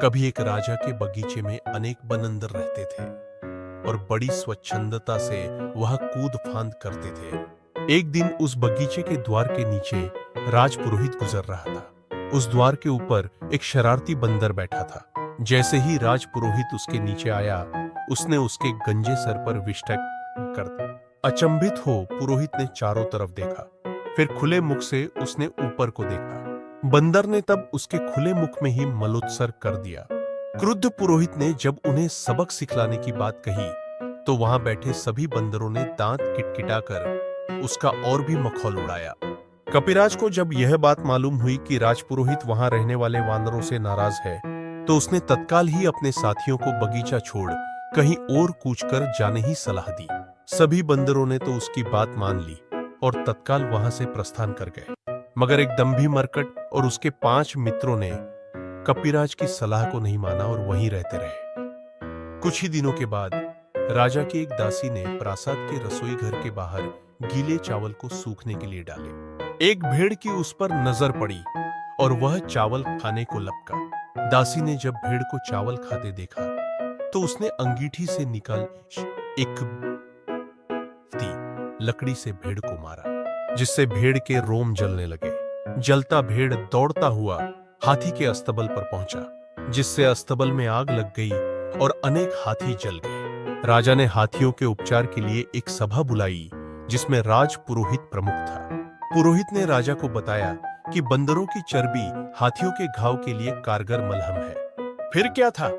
कभी एक राजा के बगीचे में अनेक बंदर रहते थे और बड़ी स्वच्छंदता से वह कूद फांद करते थे। एक दिन उस बगीचे के द्वार के नीचे राजपुरोहित गुजर रहा था। उस द्वार के ऊपर एक शरारती बंदर बैठा था। जैसे ही राजपुरोहित उसके नीचे आया, उसने उसके गंजे सर पर विष्ठा कर दी। अचंभित हो पुरोहित ने चारों तरफ देखा, फिर खुले मुख से उसने ऊपर को देखा। बंदर ने तब उसके खुले मुख में ही मलोत्सर्ग कर दिया। क्रुद्ध पुरोहित ने जब उन्हें सबक सिखलाने की बात कही, तो वहां बैठे सभी बंदरों ने दांत किटकिटाकर उसका और भी मखौल उड़ाया। कपिराज को जब यह बात मालूम हुई कि राजपुरोहित वहां रहने वाले वानरों से नाराज है, तो उसने तत्काल ही अपने साथियों को बगीचा छोड़ कहीं और कूच कर जाने ही सलाह दी। सभी बंदरों ने तो उसकी बात मान ली और तत्काल वहां से प्रस्थान कर गए। मगर एक दंभी मरकट और उसके 5 मित्रों ने कपिराज की सलाह को नहीं माना और वहीं रहते रहे। कुछ ही दिनों के बाद राजा की एक दासी ने प्रासाद के रसोई घर के बाहर गीले चावल को सूखने के लिए डाले। एक भेड़ की उस पर नजर पड़ी और वह चावल खाने को लपका। दासी ने जब भेड़ को चावल खाते देखा, तो उसने अंगीठी से निकाल एक लकड़ी से भेड़ को मारा, जिससे भेड़ के रोम जलने लगे। जलता भेड़ दौड़ता हुआ हाथी के अस्तबल पर पहुंचा, जिससे अस्तबल में आग लग गई और अनेक हाथी जल गए। राजा ने हाथियों के उपचार के लिए एक सभा बुलाई, जिसमें राज पुरोहित प्रमुख था। पुरोहित ने राजा को बताया कि बंदरों की चर्बी हाथियों के घाव के लिए कारगर मलहम है। फिर क्या था?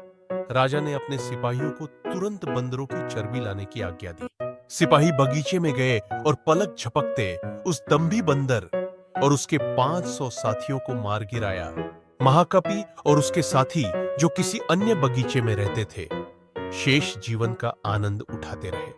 राजा ने अपने सिपाहियों को तुरंत बंदरों की चर्बी लाने की आज्ञा दी। सिपाही बगीचे में गए और पलक झपकते उस दंभी बंदर और उसके 500 साथियों को मार गिराया। महाकपि और उसके साथी, जो किसी अन्य बगीचे में रहते थे, शेष जीवन का आनंद उठाते रहे।